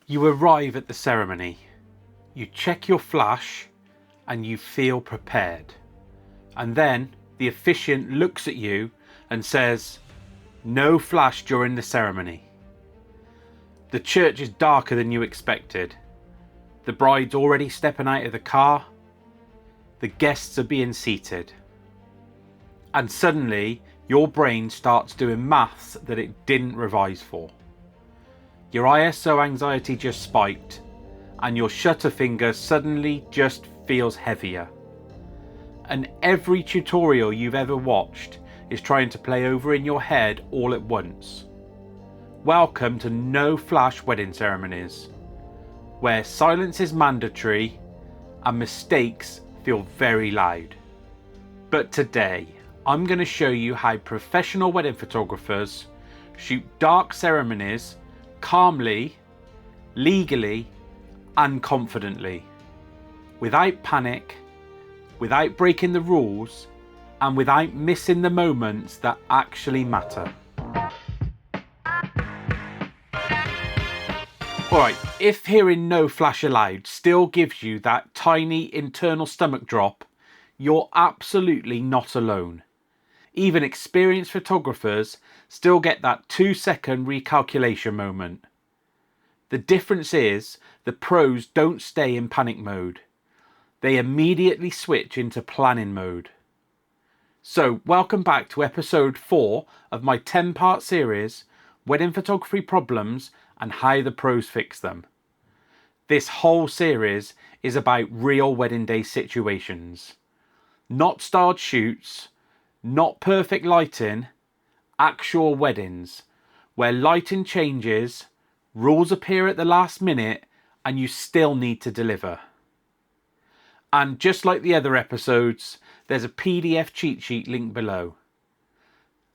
You arrive at the ceremony, you check your flash and you feel prepared. And then the officiant looks at you and says, "No flash during the ceremony." The church is darker than you expected. The bride's already stepping out of the car. The guests are being seated. And suddenly your brain starts doing maths that it didn't revise for. Your ISO anxiety just spiked and your shutter finger suddenly just feels heavier. And every tutorial you've ever watched is trying to play over in your head all at once. Welcome to No Flash Wedding Ceremonies, where silence is mandatory and mistakes feel very loud. But today, I'm going to show you how professional wedding photographers shoot dark ceremonies calmly, legally, and confidently, without panic, without breaking the rules, and without missing the moments that actually matter. Alright, if hearing "no flash allowed" still gives you that tiny internal stomach drop, you're absolutely not alone. Even experienced photographers still get that 2-second recalculation moment. The difference is the pros don't stay in panic mode. They immediately switch into planning mode. So welcome back to episode 4 of my 10-part series, Wedding Photography Problems and How the Pros Fix Them. This whole series is about real wedding day situations. Not staged shoots, not perfect lighting, actual weddings, where lighting changes, rules appear at the last minute, and you still need to deliver. And just like the other episodes, there's a PDF cheat sheet linked below.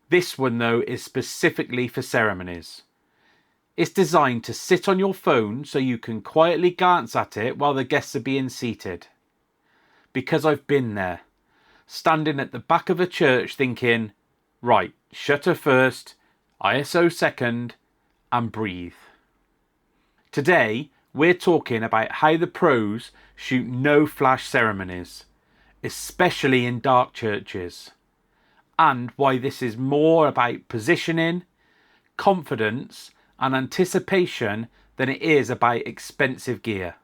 This one though is specifically for ceremonies. It's designed to sit on your phone so you can quietly glance at it while the guests are being seated. Because I've been there, standing at the back of a church thinking, right, shutter first, ISO second, and breathe. Today, we're talking about how the pros shoot no flash ceremonies, especially in dark churches, and why this is more about positioning, confidence, and anticipation than it is about expensive gear.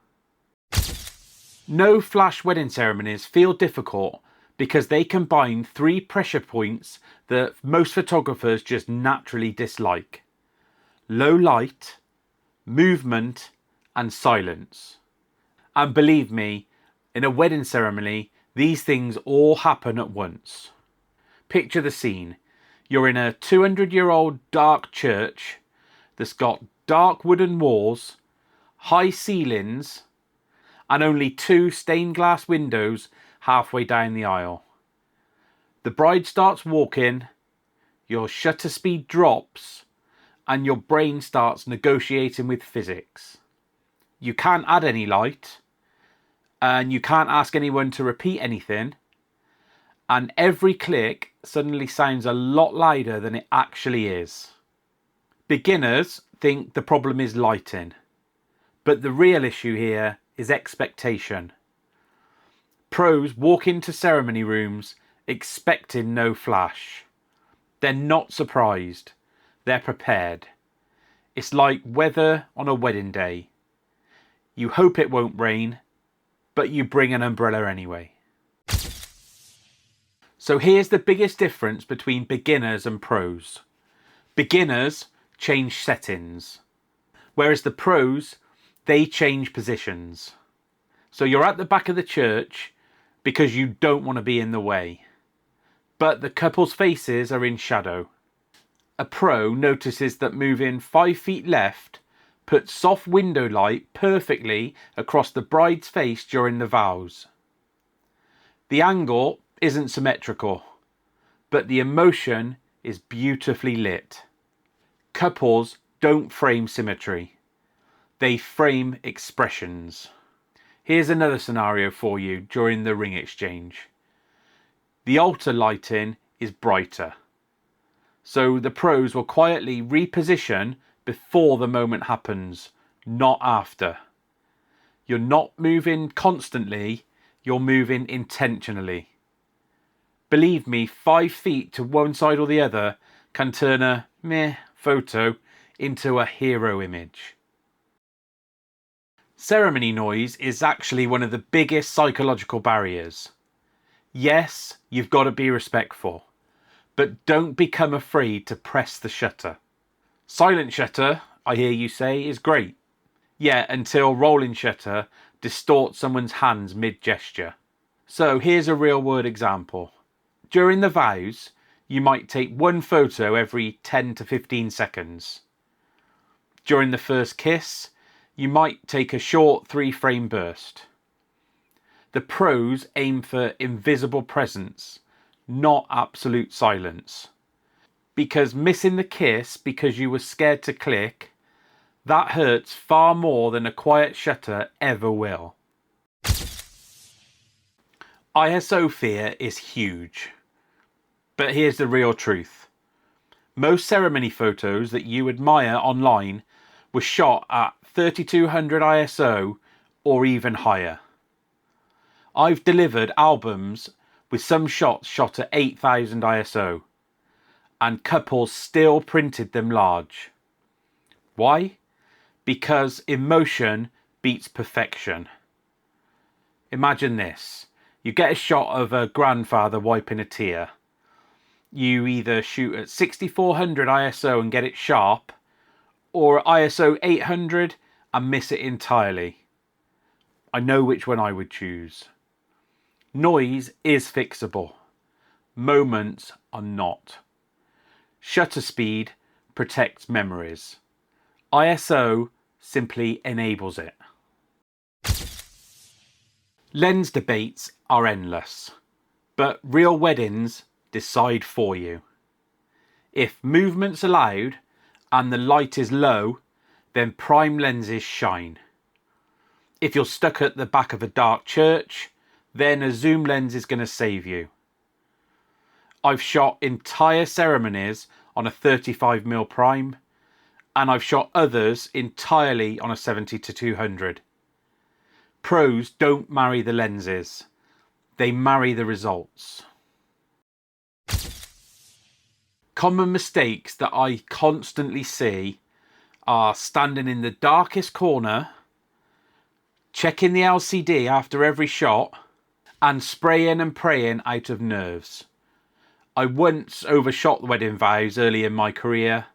No flash wedding ceremonies feel difficult because they combine 3 pressure points that most photographers just naturally dislike: low light, movement, and silence. And believe me, in a wedding ceremony, these things all happen at once. Picture the scene. You're in a 200-year-old dark church that's got dark wooden walls, high ceilings, and only 2 stained glass windows halfway down the aisle. The bride starts walking, your shutter speed drops, and your brain starts negotiating with physics. You can't add any light, and you can't ask anyone to repeat anything, and every click suddenly sounds a lot louder than it actually is. Beginners think the problem is lighting, but the real issue here is expectation. Pros walk into ceremony rooms expecting no flash. They're not surprised, they're prepared. It's like weather on a wedding day. You hope it won't rain, but you bring an umbrella anyway. So here's the biggest difference between beginners and pros. Beginners change settings, whereas the pros, they change positions. So you're at the back of the church because you don't want to be in the way, but the couple's faces are in shadow. A pro notices that moving 5 feet left puts soft window light perfectly across the bride's face during the vows. The angle isn't symmetrical, but the emotion is beautifully lit. Couples don't frame symmetry, they frame expressions. Here's another scenario for you during the ring exchange. The altar lighting is brighter, so the pros will quietly reposition before the moment happens, not after. You're not moving constantly, you're moving intentionally. Believe me, 5 feet to one side or the other can turn a meh photo into a hero image. Ceremony noise is actually one of the biggest psychological barriers. Yes, you've got to be respectful, but don't become afraid to press the shutter. Silent shutter, I hear you say, is great. Yeah, until rolling shutter distorts someone's hands mid-gesture. So here's a real world example. During the vows, you might take one photo every 10 to 15 seconds. During the first kiss, you might take a short 3-frame burst. The pros aim for invisible presence, not absolute silence. Because missing the kiss because you were scared to click, that hurts far more than a quiet shutter ever will. ISO fear is huge. But here's the real truth. Most ceremony photos that you admire online were shot at 3200 ISO or even higher. I've delivered albums with some shots shot at 8000 ISO, and couples still printed them large. Why? Because emotion beats perfection. Imagine this. You get a shot of a grandfather wiping a tear. You either shoot at 6400 ISO and get it sharp, or ISO 800 and miss it entirely. I know which one I would choose. Noise is fixable. Moments are not. Shutter speed protects memories. ISO simply enables it. Lens debates are endless, but real weddings decide for you. If movement's allowed and the light is low, then prime lenses shine. If you're stuck at the back of a dark church, then a zoom lens is going to save you. I've shot entire ceremonies on a 35mm prime, and I've shot others entirely on a 70-200. Pros don't marry the lenses, they marry the results. Common mistakes that I constantly see are standing in the darkest corner, checking the LCD after every shot, and spraying and praying out of nerves. I once overshot the wedding vows early in my career,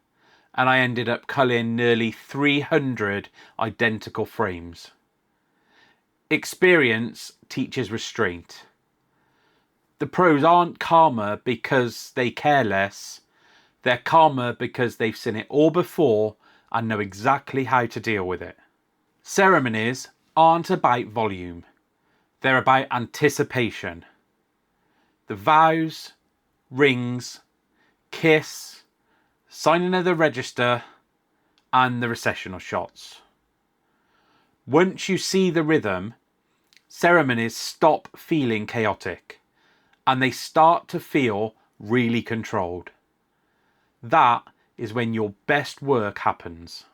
and I ended up culling nearly 300 identical frames. Experience teaches restraint. The pros aren't calmer because they care less. They're calmer because they've seen it all before and know exactly how to deal with it. Ceremonies aren't about volume. They're about anticipation. The vows, rings, kiss, signing of the register, and the recessional shots. Once you see the rhythm, ceremonies stop feeling chaotic and they start to feel really controlled. That is when your best work happens.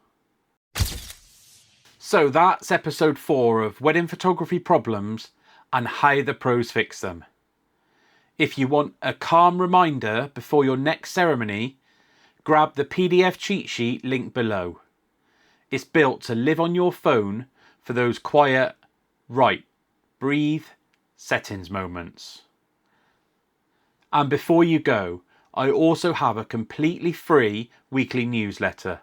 So that's episode 4 of Wedding Photography Problems and how the pros fix them. If you want a calm reminder before your next ceremony, grab the PDF cheat sheet linked below. It's built to live on your phone for those quiet, right, breathe, settings moments. And before you go, I also have a completely free weekly newsletter.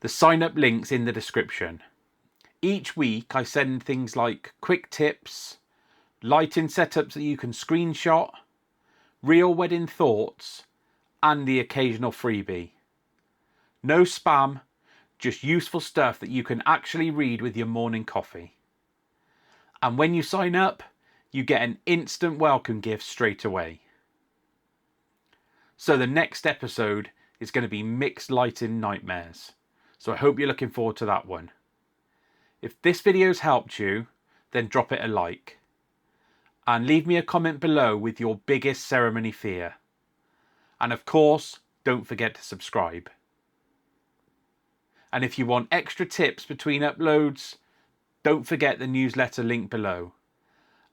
The sign up link's in the description. Each week I send things like quick tips, lighting setups that you can screenshot, real wedding thoughts, and the occasional freebie. No spam, just useful stuff that you can actually read with your morning coffee. And when you sign up, you get an instant welcome gift straight away. So the next episode is going to be mixed lighting nightmares. So I hope you're looking forward to that one. If this video's helped you, then drop it a like. And leave me a comment below with your biggest ceremony fear. And of course, don't forget to subscribe. And if you want extra tips between uploads, don't forget the newsletter link below.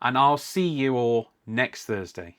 And I'll see you all next Thursday.